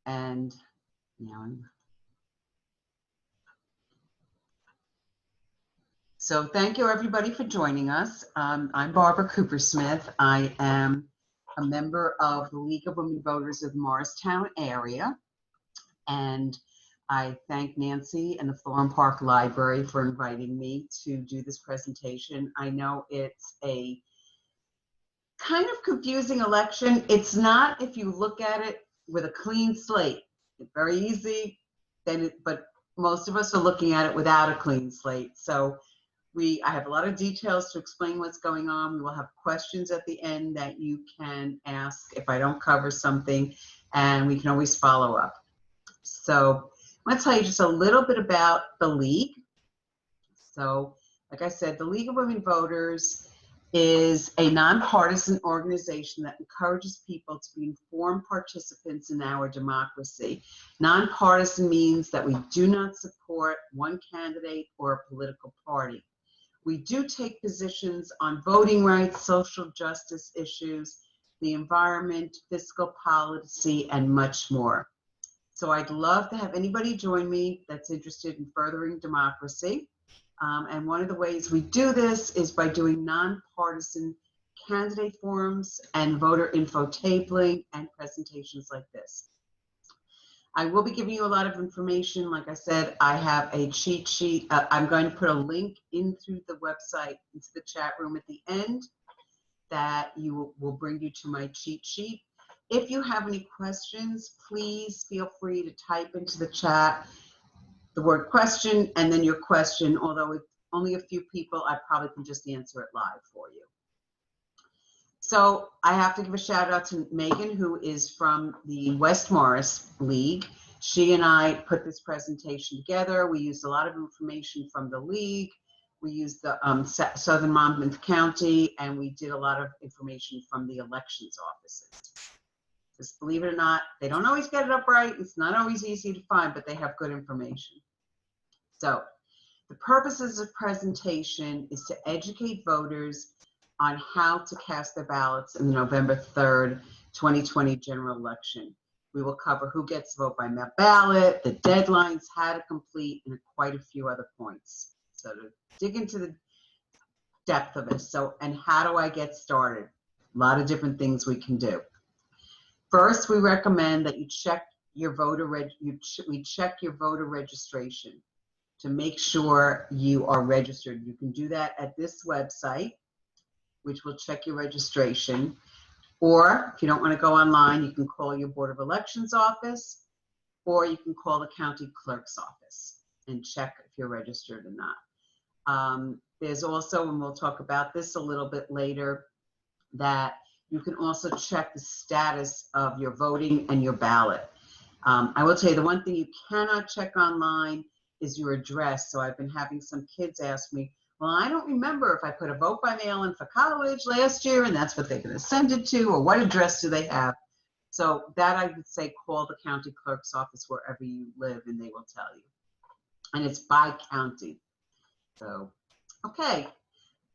And so thank you everybody for joining us. I'm Barbara Kuppersmith. I am a member of the League of Women Voters of the Morristown area. And I thank Nancy and the Florham Park Library for inviting me to do this presentation. I know it's a kind of confusing election. It's not if you look at it with a clean slate. It's very easy, but most of us are looking at it without a clean slate. So I have a lot of details to explain what's going on. We will have questions at the end that you can ask if I don't cover something, and we can always follow up. So I'm going to tell you just a little bit about the League. So like I said, the League of Women Voters is a nonpartisan organization that encourages people to be informed participants in our democracy. Nonpartisan means that we do not support one candidate or a political party. We do take positions on voting rights, social justice issues, the environment, fiscal policy, and much more. So I'd love to have anybody join me that's interested in furthering democracy. And one of the ways we do this is by doing nonpartisan candidate forums and voter info tabling and presentations like this. I will be giving you a lot of information. Like I said, I have a cheat sheet. I'm going to put a link in through the website into the chat room at the end that will bring you to my cheat sheet. If you have any questions, please feel free to type into the chat the word question and then your question, although with only a few people, I probably can just answer it live for you. So I have to give a shout out to Megan, who is from the West Morris League. She and I put this presentation together. We used a lot of information from the League. We used the Southern Monmouth County, and we did a lot of information from the elections offices. Just believe it or not, they don't always get it up right. It's not always easy to find, but they have good information. So the purposes of presentation is to educate voters on how to cast their ballots in the November 3rd, 2020 general election. We will cover who gets to vote by ballot, the deadlines, how to complete, and quite a few other points. So to dig into the depth of it. So, and how do I get started? A lot of different things we can do. First, we recommend that you check your voter registration to make sure you are registered. You can do that at this website, which will check your registration. Or if you don't want to go online, you can call your Board of Elections office, or you can call the county clerk's office and check if you're registered or not. There's also, and we'll talk about this a little bit later, that you can also check the status of your voting and your ballot. I will tell you the one thing you cannot check online is your address. So I've been having some kids ask me, well, I don't remember if I put a vote by mail in for college last year and that's what they're going to send it to, or what address do they have? So that I would say call the county clerk's office wherever you live and they will tell you. And it's by county. So, okay.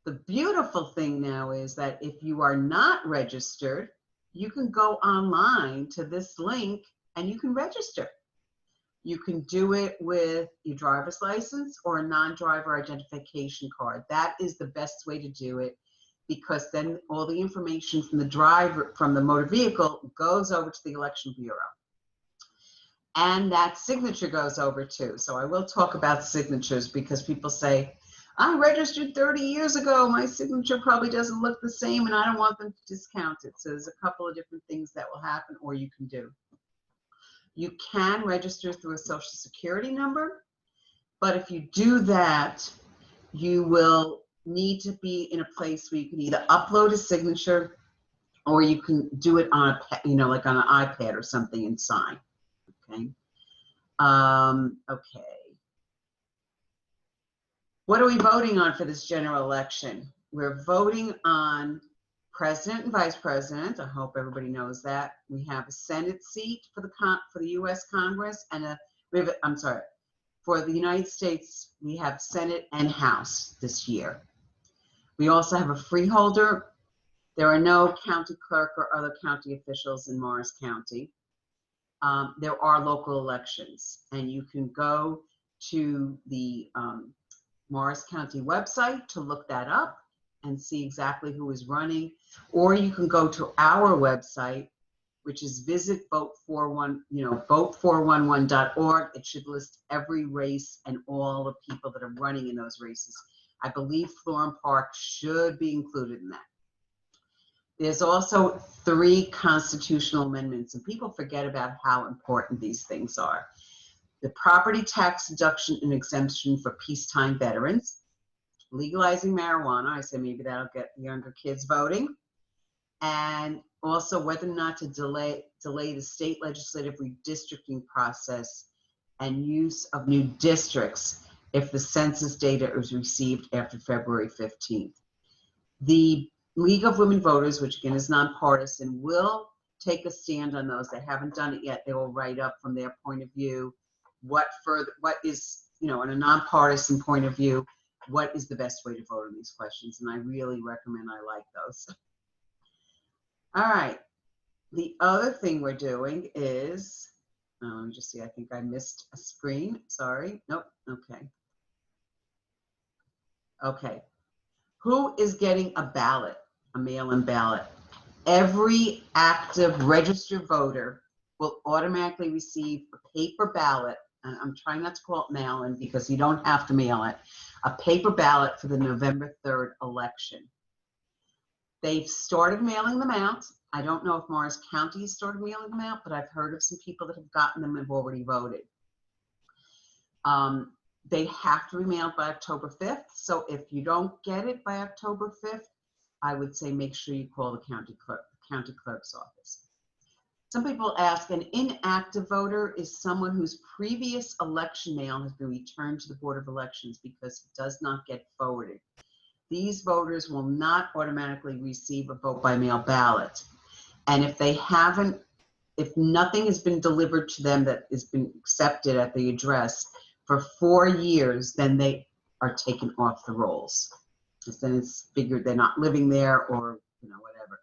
The beautiful thing now is that if you are not registered, you can go online to this link and you can register. You can do it with your driver's license or a non-driver identification card. That is the best way to do it, because then all the information from the driver, from the motor vehicle, goes over to the Election Bureau. And that signature goes over too. So I will talk about signatures, because people say, I registered 30 years ago, my signature probably doesn't look the same and I don't want them to discount it. So there's a couple of different things that will happen or you can do. You can register through a Social Security number, but if you do that, you will need to be in a place where you can either upload a signature or you can do it on a, like on an iPad or something and sign. Okay. Okay. What are we voting on for this general election? We're voting on president and vice president. I hope everybody knows that. We have a Senate seat for the U.S. Congress, and for the United States, we have Senate and House this year. We also have a freeholder. There are no county clerk or other county officials in Morris County. there are local elections, and you can go to the Morris County website to look that up and see exactly who is running, or you can go to our website, which is visit vote411.org. It should list every race and all the people that are running in those races. I believe Florham Park should be included in that. There's also 3 constitutional amendments, and people forget about how important these things are. The property tax deduction and exemption for peacetime veterans, legalizing marijuana. I say maybe that'll get the younger kids voting. And also whether or not to delay the state legislative redistricting process and use of new districts if the census data is received after February 15th. The League of Women Voters, which again is nonpartisan, will take a stand on those. They haven't done it yet. They will write up from their point of view what is, in a nonpartisan point of view, what is the best way to vote on these questions. And I really recommend, I like those. All right, the other thing we're doing is, let me just see, I think I missed a screen, sorry, nope, okay. Okay, who is getting a ballot, a mail-in ballot? Every active registered voter will automatically receive a paper ballot, and I'm trying not to call it mail-in because you don't have to mail it, a paper ballot for the November 3rd election. They've started mailing them out. I don't know if Morris County has started mailing them out, but I've heard of some people that have gotten them and have already voted. They have to be mailed by October 5th. So if you don't get it by October 5th, I would say make sure you call the county clerk's office. Some people ask, an inactive voter is someone whose previous election mail has been returned to the Board of Elections because it does not get forwarded. These voters will not automatically receive a vote by mail ballot. And if nothing has been delivered to them that has been accepted at the address for 4 years, then they are taken off the rolls. Because then it's figured they're not living there or whatever.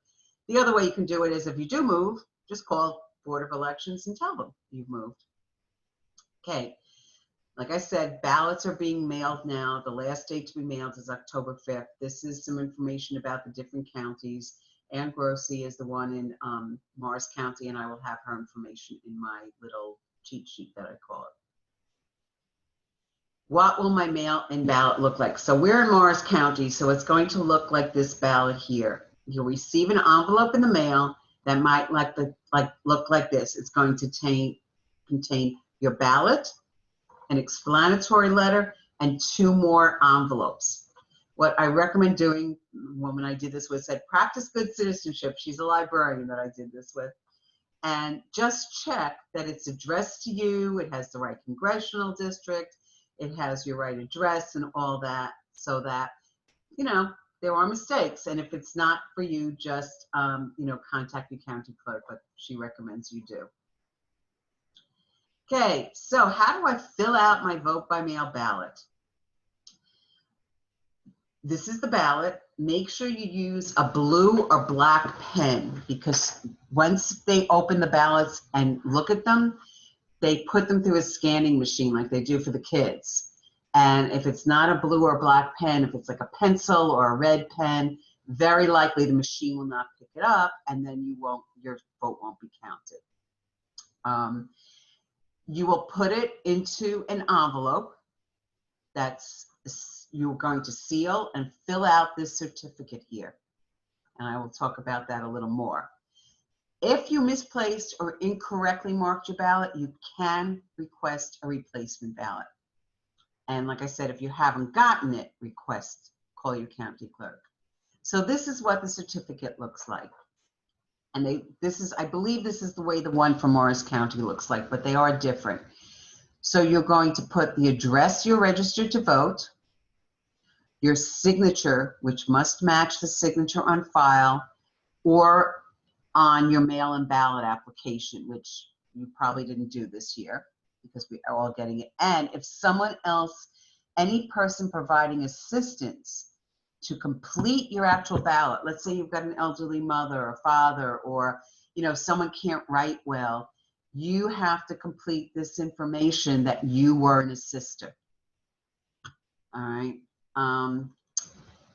The other way you can do it is if you do move, just call Board of Elections and tell them you've moved. Okay. Like I said, ballots are being mailed now. The last date to be mailed is October 5th. This is some information about the different counties. Ann Grossi is the one in Morris County, and I will have her information in my little cheat sheet that I call it. What will my mail-in ballot look like? So we're in Morris County, so it's going to look like this ballot here. You'll receive an envelope in the mail that might look like this. It's going to contain your ballot, an explanatory letter, and 2 more envelopes. What I recommend doing, the woman I did this with said, practice good citizenship. She's a librarian that I did this with. And just check that it's addressed to you, it has the right congressional district, it has your right address and all that, so that, there are mistakes. And if it's not for you, just, contact your county clerk, but she recommends you do. Okay, so how do I fill out my vote by mail ballot? This is the ballot. Make sure you use a blue or black pen, because once they open the ballots and look at them, they put them through a scanning machine like they do for the kids. And if it's not a blue or black pen, if it's like a pencil or a red pen, very likely the machine will not pick it up, and then your vote won't be counted. You will put it into an envelope you're going to seal and fill out this certificate here. And I will talk about that a little more. If you misplaced or incorrectly marked your ballot, you can request a replacement ballot. And like I said, if you haven't gotten it, call your county clerk. So this is what the certificate looks like. And I believe this is the way the one from Morris County looks like, but they are different. So you're going to put the address you're registered to vote, your signature, which must match the signature on file, or on your mail-in ballot application, which you probably didn't do this year because we are all getting it. And if someone else, any person providing assistance to complete your actual ballot, let's say you've got an elderly mother or father, or someone can't write well, you have to complete this information that you were an assister. All right.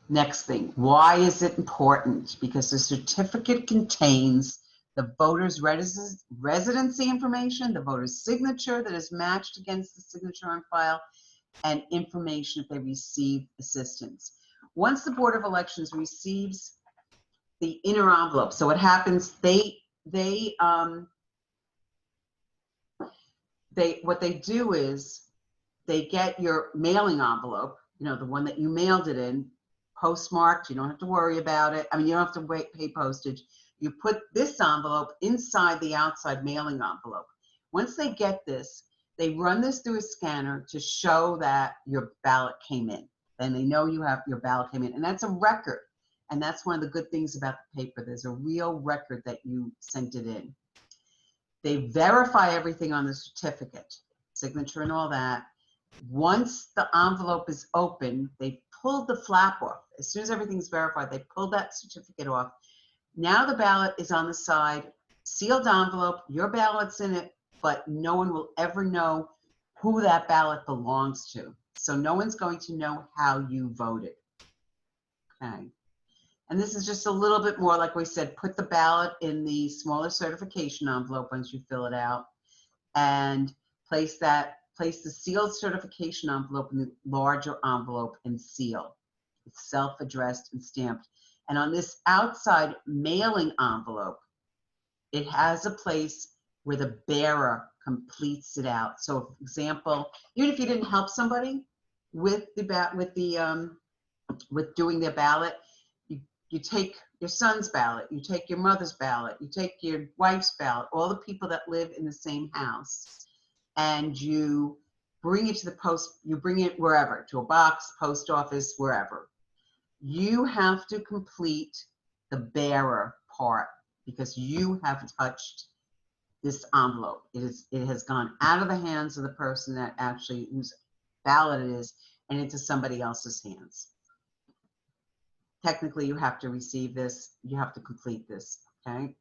Next thing, why is it important? Because the certificate contains the voter's residency information, the voter's signature that is matched against the signature on file, and information if they receive assistance. Once the Board of Elections receives the inner envelope, so what happens, what they do is they get your mailing envelope, you know, the one that you mailed it in, postmarked. You don't have to worry about it. I mean, you don't have to pay postage. You put this envelope inside the outside mailing envelope. Once they get this, they run this through a scanner to show that your ballot came in. And they know you have your ballot came in. And that's a record. And that's one of the good things about the paper. There's a real record that you sent it in. They verify everything on the certificate, signature and all that. Once the envelope is open, they pull the flap off. As soon as everything's verified, they pull that certificate off. Now the ballot is on the side, sealed envelope, your ballot's in it, but no one will ever know who that ballot belongs to. So no one's going to know how you voted. Okay. And this is just a little bit more, like we said, put the ballot in the smaller certification envelope once you fill it out, and place the sealed certification envelope in the larger envelope and seal. It's self-addressed and stamped. And on this outside mailing envelope, it has a place where the bearer completes it out. So, for example, even if you didn't help somebody with doing their ballot, you take your son's ballot, you take your mother's ballot, you take your wife's ballot, all the people that live in the same house, and you bring it to the post, you bring it wherever, to a box, post office, wherever. You have to complete the bearer part because you have touched this envelope. It has gone out of the hands of the person that actually, whose ballot it is, and into somebody else's hands. Technically, you have to receive this, you have to complete this, okay?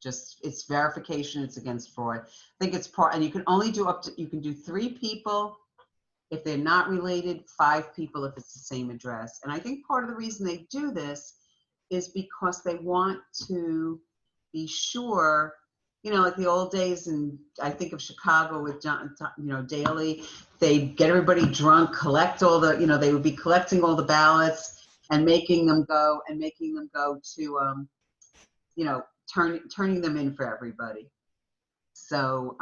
Just, it's verification, it's against fraud. I think it's part, and you can only do you can do 3 people if they're not related, 5 people if it's the same address. And I think part of the reason they do this is because they want to be sure, you know, like the old days, and I think of Chicago with John, you know, Daley, they'd get everybody drunk, collect all the, you know, they would be collecting all the ballots and making them go to, you know, turning them in for everybody. So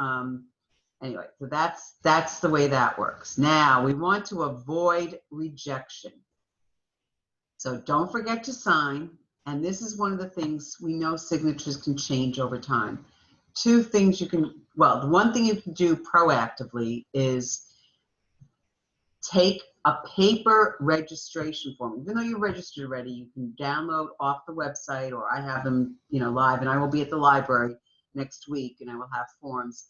anyway, so that's the way that works. Now we want to avoid rejection. So don't forget to sign. And this is one of the things we know signatures can change over time. 2 things you can, well, the one thing you can do proactively is take a paper registration form. Even though you're registered already, you can download off the website, or I have them, you know, live, and I will be at the library next week and I will have forms.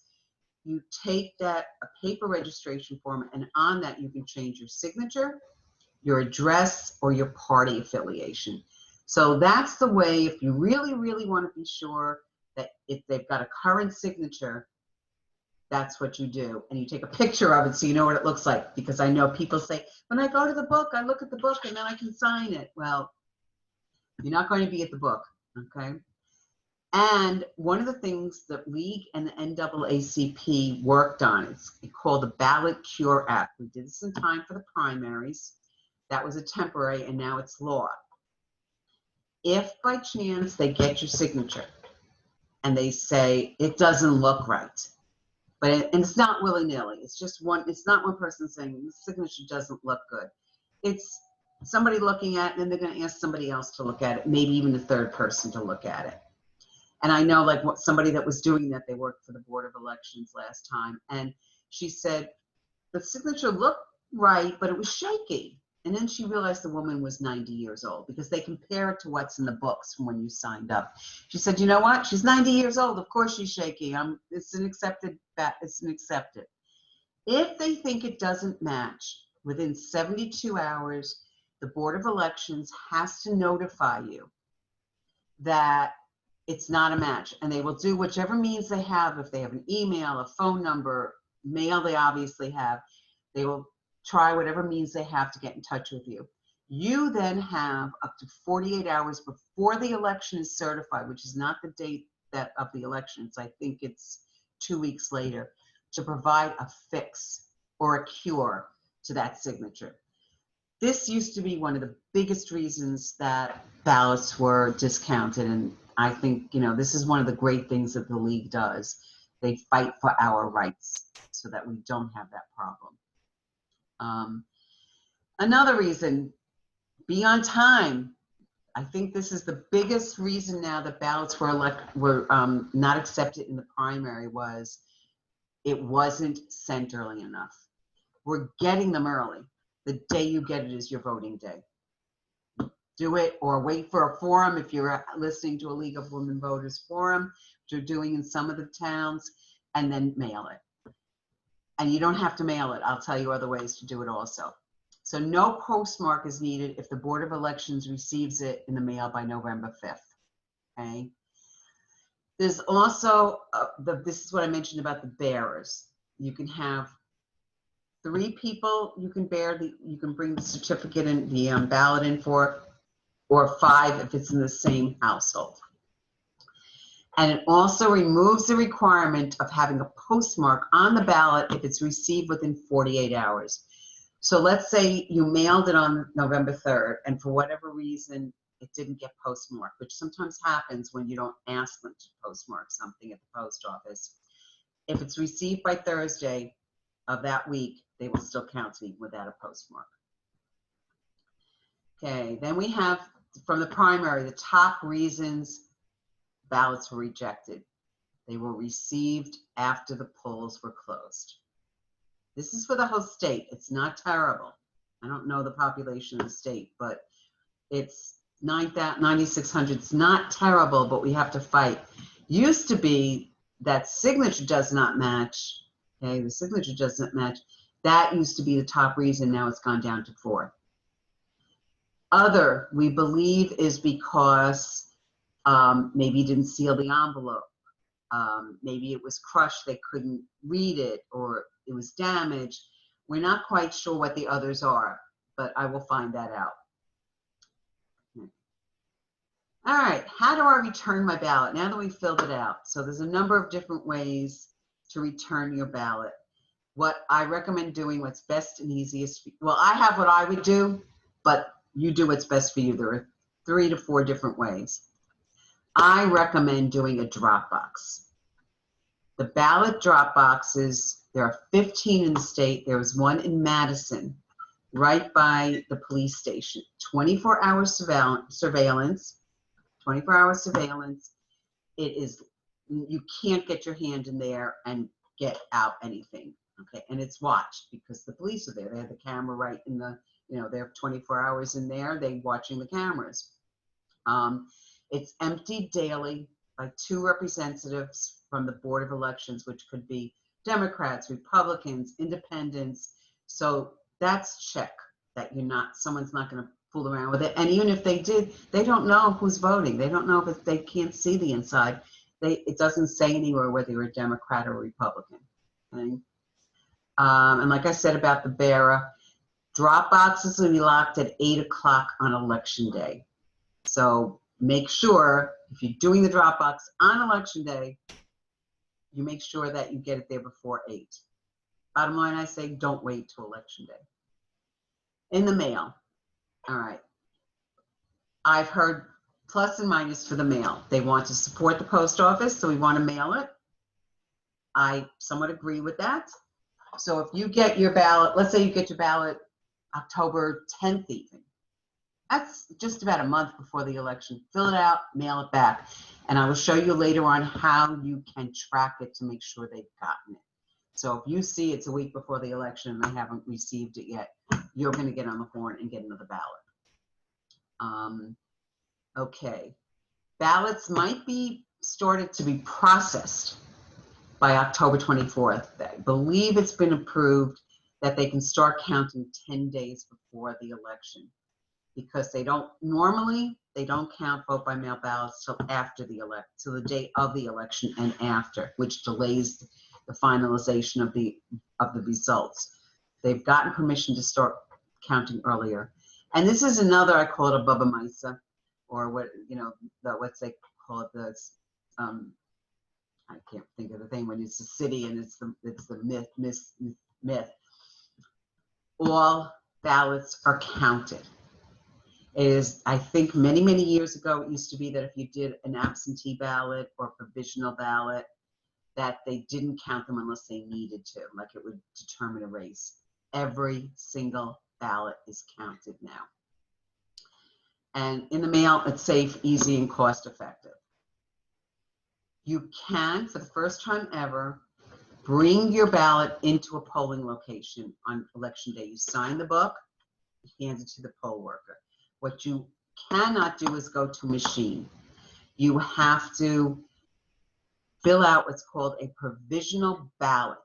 You take a paper registration form, and on that you can change your signature, your address, or your party affiliation. So that's the way, if you really, really want to be sure that if they've got a current signature, that's what you do. And you take a picture of it so you know what it looks like. Because I know people say, when I go to the book, I look at the book and then I can sign it. Well, you're not going to be at the book, okay? And one of the things that League and the NAACP worked on, it's called the Ballot Cure Act. We did this in time for the primaries. That was a temporary, and now it's law. If by chance they get your signature and they say it doesn't look right, and it's not willy-nilly, it's just one, it's not one person saying the signature doesn't look good. It's somebody looking at it, and they're going to ask somebody else to look at it, maybe even a 3rd person to look at it. And I know, like, somebody that was doing that, they worked for the Board of Elections last time, and she said the signature looked right, but it was shaky. And then she realized the woman was 90 years old, because they compare it to what's in the books from when you signed up. She said, you know what? She's 90 years old. Of course she's shaky. It's an accepted. If they think it doesn't match, within 72 hours, the Board of Elections has to notify you that it's not a match. And they will do whichever means they have. If they have an email, a phone number, mail they obviously have, they will try whatever means they have to get in touch with you. You then have up to 48 hours before the election is certified, which is not the date of the elections. I think it's 2 weeks later, to provide a fix or a cure to that signature. This used to be one of the biggest reasons that ballots were discounted. And I think, this is one of the great things that the League does. They fight for our rights so that we don't have that problem. Another reason, be on time. I think this is the biggest reason now that ballots were not accepted in the primary was it wasn't sent early enough. We're getting them early. The day you get it is your voting day. Do it, or wait for a forum if you're listening to a League of Women Voters forum, which you're doing in some of the towns, and then mail it. And you don't have to mail it. I'll tell you other ways to do it also. So no postmark is needed if the Board of Elections receives it in the mail by November 5th, okay? There's also, this is what I mentioned about the bearers. You can have 3 people you can bring the certificate and the ballot in for, or 5 if it's in the same household. And it also removes the requirement of having a postmark on the ballot if it's received within 48 hours. So let's say you mailed it on November 3rd, and for whatever reason, it didn't get postmarked, which sometimes happens when you don't ask them to postmark something at the post office. If it's received by Thursday of that week, they will still count it without a postmark. Okay, then we have from the primary, the top reasons ballots were rejected. They were received after the polls were closed. This is for the whole state. It's not terrible. I don't know the population of the state, but it's 9,600. It's not terrible, but we have to fight. Used to be that signature does not match. Okay, the signature doesn't match. That used to be the top reason. Now it's gone down to 4. Other, we believe, is because maybe you didn't seal the envelope. Maybe it was crushed, they couldn't read it, or it was damaged. We're not quite sure what the others are, but I will find that out. All right, how do I return my ballot now that we've filled it out? So there's a number of different ways to return your ballot. What I recommend doing, what's best and easiest, well, I have what I would do, but you do what's best for you. There are 3 to 4 different ways. I recommend doing a Dropbox. The ballot drop boxes, there are 15 in the state. There is one in Madison, right by the police station. 24-hour surveillance, 24-hour surveillance. It is, you can't get your hand in there and get out anything, okay? And it's watched because the police are there. They have the camera right in the, they have 24 hours in there. They're watching the cameras. It's emptied daily by 2 representatives from the Board of Elections, which could be Democrats, Republicans, Independents. So that's check that someone's not going to fool around with it. And even if they did, they don't know who's voting. They don't know if they can't see the inside. It doesn't say anywhere whether you're a Democrat or a Republican. Okay? And like I said about the bearer, drop boxes will be locked at 8 o'clock on election day. So make sure if you're doing the drop box on election day, you make sure that you get it there before 8. Bottom line, I say don't wait till election day. In the mail. All right. I've heard plus and minus for the mail. They want to support the post office, so we want to mail it. I somewhat agree with that. So if you get your ballot, let's say you get your ballot October 10th even. That's just about a month before the election. Fill it out, mail it back. And I will show you later on how you can track it to make sure they've gotten it. So if you see it's a week before the election and they haven't received it yet, you're going to get on the horn and get another ballot. Okay. Ballots might be started to be processed by October 24th. I believe it's been approved that they can start counting 10 days before the election. because they don't count vote by mail ballots till after till the day of the election and after, which delays the finalization of the results. They've gotten permission to start counting earlier. And this is another, I call it a Bubba Misa, or what, what's they call it, I can't think of the thing when it's the city and it's the myth. All ballots are counted. It is, I think many, many years ago, it used to be that if you did an absentee ballot or provisional ballot, that they didn't count them unless they needed to, like it would determine a race. Every single ballot is counted now. And in the mail, it's safe, easy, and cost effective. You can, for the first time ever, bring your ballot into a polling location on election day. You sign the book, you hand it to the poll worker. What you cannot do is go to a machine. You have to fill out what's called a provisional ballot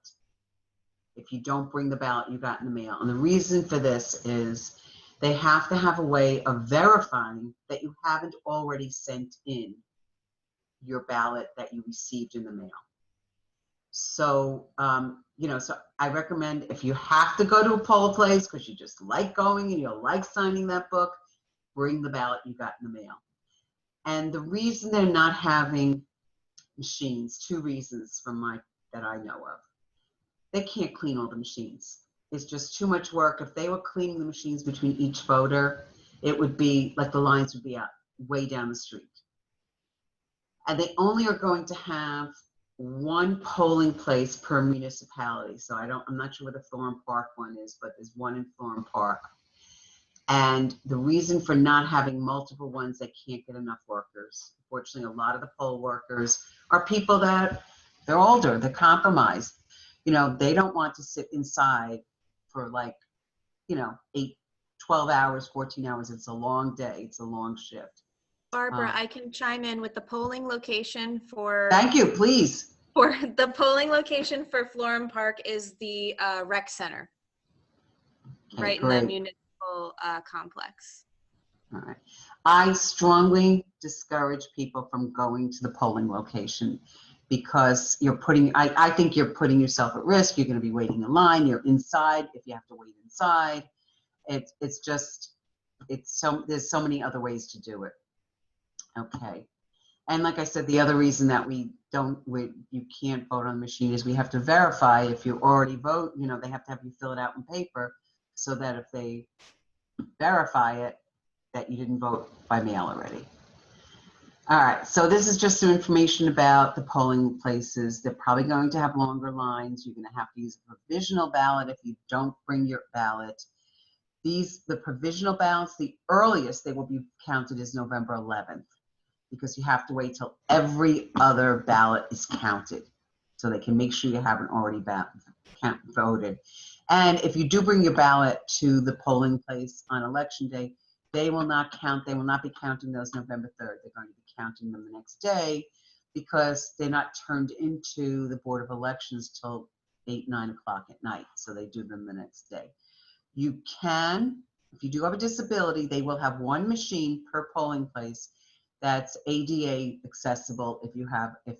if you don't bring the ballot you got in the mail. And the reason for this is they have to have a way of verifying that you haven't already sent in your ballot that you received in the mail. So, so I recommend, if you have to go to a poll place because you just like going and you like signing that book, bring the ballot you got in the mail. And the reason they're not having machines, two reasons that I know of. They can't clean all the machines. It's just too much work. If they were cleaning the machines between each voter, it would be like the lines would be out way down the street. And they only are going to have one polling place per municipality. So I'm not sure where the Thorne Park one is, but there's one in Thorne Park. And the reason for not having multiple ones, they can't get enough workers. Unfortunately, a lot of the poll workers are people that they're older, they're compromised. They don't want to sit inside for 12 hours, 14 hours. It's a long day. It's a long shift. Barbara, I can chime in with the polling location for. Thank you, please. For the polling location for Florham Park is the rec center, Okay, right great. in the municipal complex. All right. I strongly discourage people from going to the polling location because I think you're putting yourself at risk. You're going to be waiting in line. You're inside if you have to wait inside. There's so many other ways to do it. Okay. And like I said, the other reason that you can't vote on the machine is we have to verify if you already vote, they have to have you fill it out in paper so that if they verify it, that you didn't vote by mail already. All right, so this is just some information about the polling places. They're probably going to have longer lines. You're going to have to use a provisional ballot if you don't bring your ballot. The provisional ballots, the earliest they will be counted is November 11th because you have to wait till every other ballot is counted so they can make sure you haven't already voted. And if you do bring your ballot to the polling place on election day, they will not be counting those November 3rd. They're going to be counting them the next day because they're not turned into the Board of Elections till 8, 9 o'clock at night. So they do them the next day. You can, if you do have a disability, they will have one machine per polling place that's ADA accessible if you have a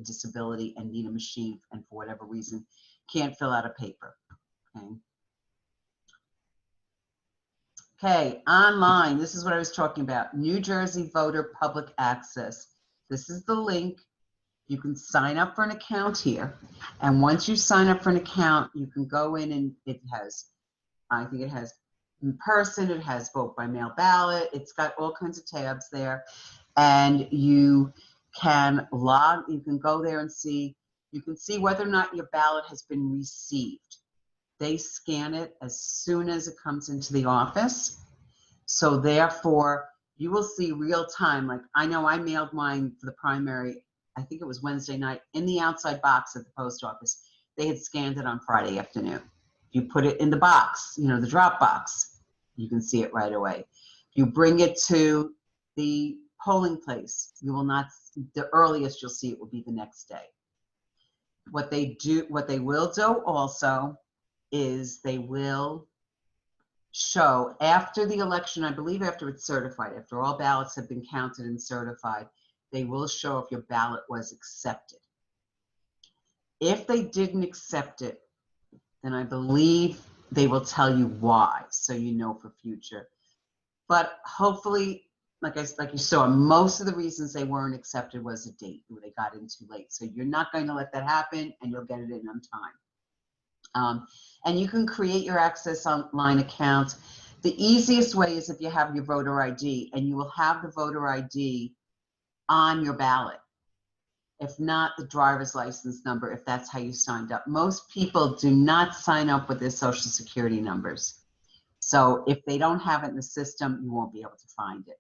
disability and need a machine and for whatever reason can't fill out a paper. Okay, online, this is what I was talking about. New Jersey Voter Public Access. This is the link. You can sign up for an account here. And once you sign up for an account, you can go in and I think it has in person, it has vote by mail ballot. It's got all kinds of tabs there. And you can go there and you can see whether or not your ballot has been received. They scan it as soon as it comes into the office. So therefore, you will see real time. Like I know I mailed mine for the primary, I think it was Wednesday night, in the outside box at the post office. They had scanned it on Friday afternoon. You put it in the box, the dropbox, you can see it right away. You bring it to the polling place, the earliest you'll see it will be the next day. What they will do also is they will show after the election, I believe after it's certified, after all ballots have been counted and certified, they will show if your ballot was accepted. If they didn't accept it, then I believe they will tell you why, so you know for future. But hopefully, like you saw, most of the reasons they weren't accepted was a date where they got in too late. So you're not going to let that happen, and you'll get it in on time. And you can create your Access Online account. The easiest way is if you have your voter ID, and you will have the voter ID on your ballot. If not, the driver's license number, if that's how you signed up. Most people do not sign up with their social security numbers. So if they don't have it in the system, you won't be able to find it.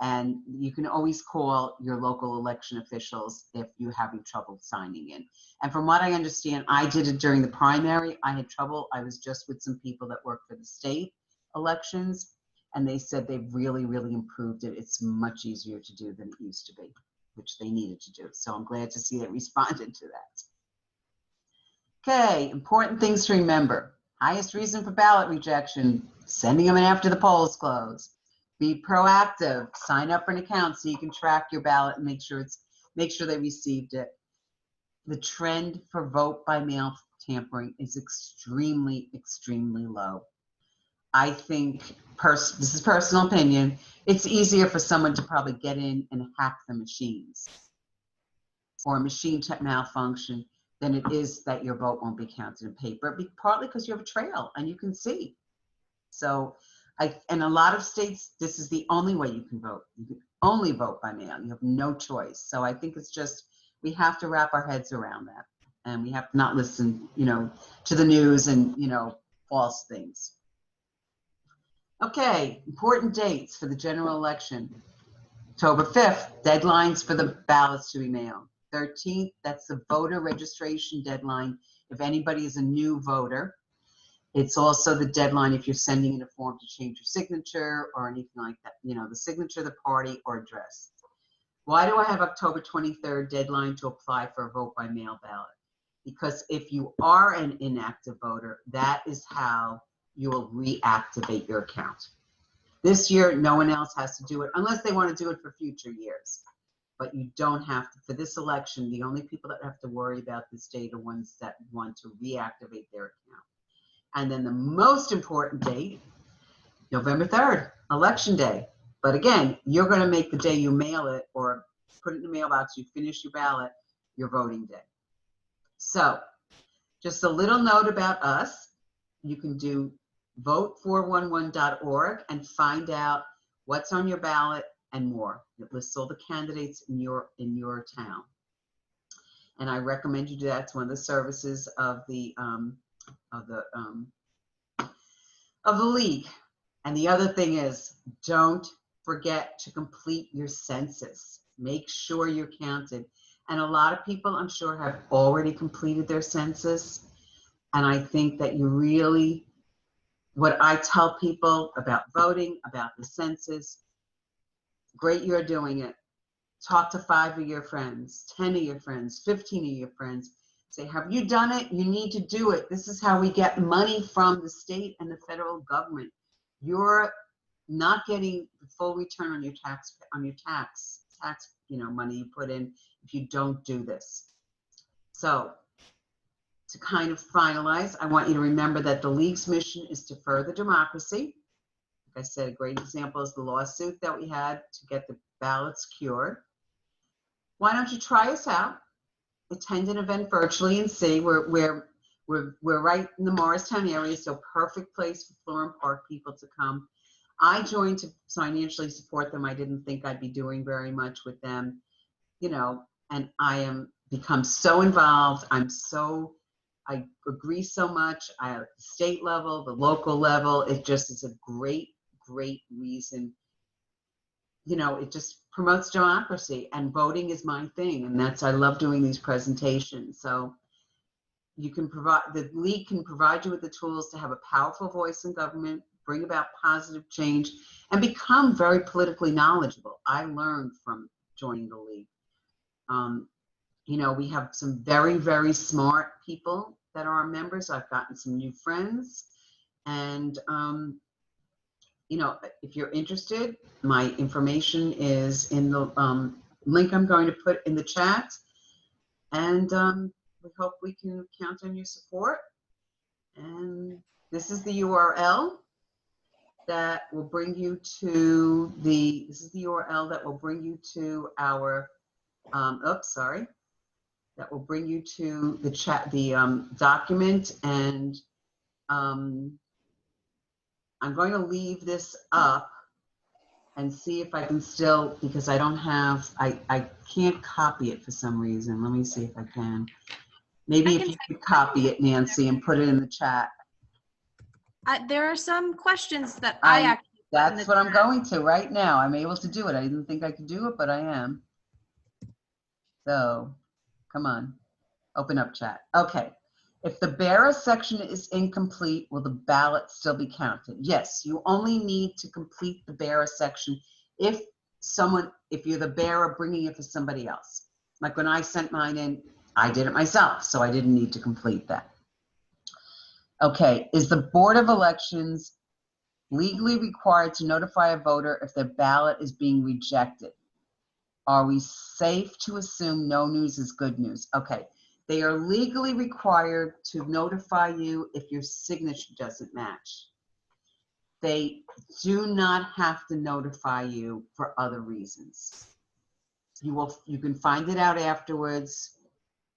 And you can always call your local election officials if you're having trouble signing in. And from what I understand, I did it during the primary. I had trouble. I was just with some people that work for the state elections, and they said they've really, really improved it. It's much easier to do than it used to be, which they needed to do. So I'm glad to see they responded to that. Okay, important things to remember. Highest reason for ballot rejection, sending them in after the polls close. Be proactive, sign up for an account so you can track your ballot and make sure they received it. The trend for vote by mail tampering is extremely, extremely low. I think, this is personal opinion, it's easier for someone to probably get in and hack the machines or a machine malfunction than it is that your vote won't be counted in paper, partly because you have a trail and you can see. So, in a lot of states, this is the only way you can vote. You can only vote by mail. You have no choice. So I think it's just, we have to wrap our heads around that. And we have to not listen, to the news and, false things. Okay, important dates for the general election. October 5th, deadlines for the ballots to be mailed. 13th, that's the voter registration deadline if anybody is a new voter. It's also the deadline if you're sending in a form to change your signature or anything like that, the signature, the party, or address. Why do I have October 23rd deadline to apply for a vote by mail ballot? Because if you are an inactive voter, that is how you will reactivate your account. This year, no one else has to do it unless they want to do it for future years. But you don't have to. For this election, the only people that have to worry about this date are ones that want to reactivate their account. And then the most important date, November 3rd, election day. But again, you're going to make the day you mail it or put it in the mailbox, you finish your ballot, your voting day. So just a little note about us. You can do vote411.org and find out what's on your ballot and more. It lists all the candidates in your town. And I recommend you do that. It's one of the services of the league. And the other thing is, don't forget to complete your census. Make sure you're counted. And a lot of people, I'm sure, have already completed their census. And I think that you really, what I tell people about voting, about the census, great you're doing it. Talk to 5 of your friends, 10 of your friends, 15 of your friends. Say, have you done it? You need to do it. This is how we get money from the state and the federal government. You're not getting the full return on your tax money you put in if you don't do this. So to kind of finalize, I want you to remember that the League's mission is to further democracy. Like I said, a great example is the lawsuit that we had to get the ballots cured. Why don't you try us out? Attend an event virtually and see. We're right in the Morristown area, so perfect place for Florham Park people to come. I joined to financially support them. I didn't think I'd be doing very much with them, and I am become so involved. I agree so much. At the state level, the local level, it just is a great, great reason. It just promotes democracy, and voting is my thing. And I love doing these presentations. So the League can provide you with the tools to have a powerful voice in government, bring about positive change, and become very politically knowledgeable. I learned from joining the League. We have some very, very smart people that are our members. I've gotten some new friends, and if you're interested, my information is in the link I'm going to put in the chat. And we hope we can count on your support. And this is the URL that will bring you to our, that will bring you to the chat, the document. And I'm going to leave this up and see if I can still, because I can't copy it for some reason. Let me see if I can. Maybe if you could copy it, Nancy, and put it in the chat. There are some questions that I actually. That's what I'm going to right now. I'm able to do it. I didn't think I could do it, but I am. So, come on. Open up chat. Okay. If the bearer section is incomplete, will the ballot still be counted? Yes, you only need to complete the bearer section if you're the bearer bringing it for somebody else. Like when I sent mine in, I did it myself, so I didn't need to complete that. Okay, is the Board of Elections legally required to notify a voter if their ballot is being rejected? Are we safe to assume no news is good news? Okay. They are legally required to notify you if your signature doesn't match. They do not have to notify you for other reasons. You can find it out afterwards,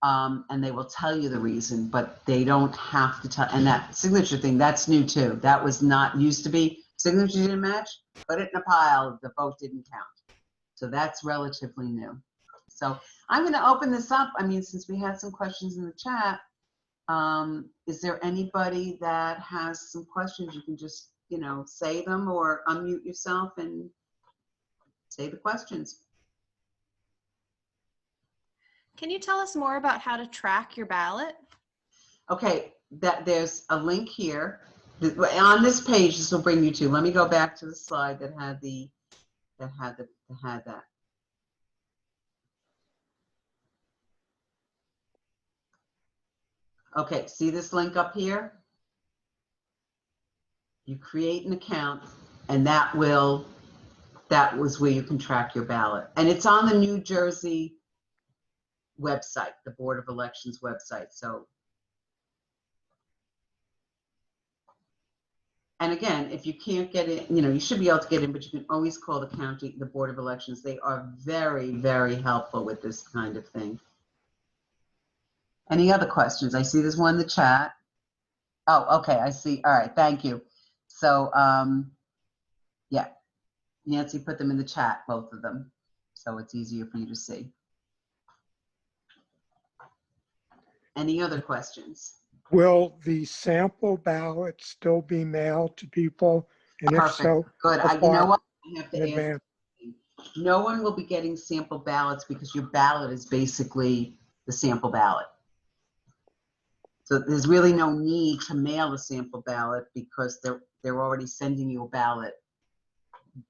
and they will tell you the reason, but they don't have to tell. And that signature thing, that's new too. That was not used to be. Signature didn't match, put it in a pile, the vote didn't count. So that's relatively new. So I'm going to open this up. I mean, since we had some questions in the chat, is there anybody that has some questions? You can just, say them or unmute yourself and say the questions. Can you tell us more about how to track your ballot? Okay, there's a link here. On this page, this will bring you to. Let me go back to the slide that had that. Okay, see this link up here? You create an account, and that was where you can track your ballot. And it's on the New Jersey website, the Board of Elections website. So, and again, if you can't get in, you should be able to get in, but you can always call the Board of Elections. They are very, very helpful with this kind of thing. Any other questions? I see there's one in the chat. Oh, okay, I see. All right, thank you. So, yeah, Nancy put them in the chat, both of them, so it's easier for you to see. Any other questions? Will the sample ballot still be mailed to people? And Perfect. if so, Good. You know what? I have to in ask. No one will be getting sample ballots because your ballot is basically the sample ballot. So there's really no need to mail a sample ballot because they're already sending you a ballot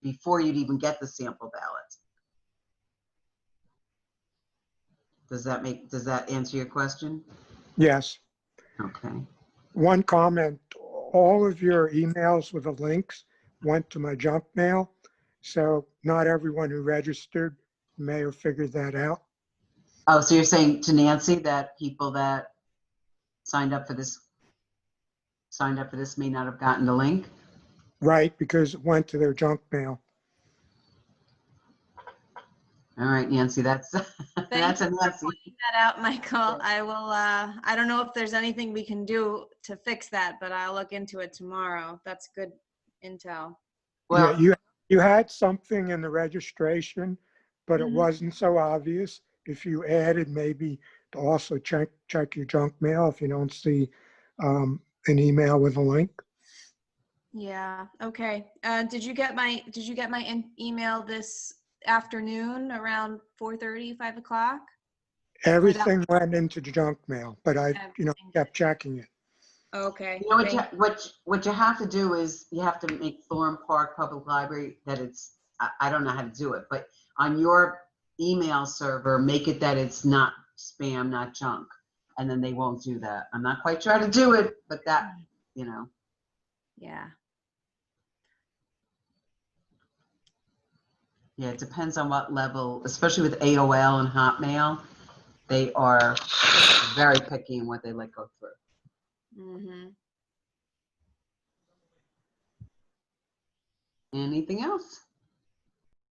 before you'd even get the sample ballot. Does that answer your question? Yes. Okay. One comment, all of your emails with the links went to my junk mail. So not everyone who registered may have figured that out. Oh, so you're saying to Nancy that people that signed up for this may not have gotten the link? Right, because it went to their junk mail. All right, Nancy, that's that's a Nancy. Pointing that out, Michael. I will. I don't know if there's anything we can do to fix that, but I'll look into it tomorrow. That's good intel. Well, yeah, you had something in the registration, but it wasn't so obvious. If you added maybe to also check your junk mail if you don't see an email with a link. Yeah. Okay. Did you get my email this afternoon around 4:30, 5 o'clock? Everything went into the junk mail, but I kept checking it. Okay. You know what you have to do is you have to make Florham Park Public Library that it's, I don't know how to do it, but on your email server, make it that it's not spam, not junk, and then they won't do that. I'm not quite sure how to do it, but that, Yeah. Yeah, it depends on what level, especially with AOL and Hotmail. They are very picky in what they let go through. Mhm. Anything else?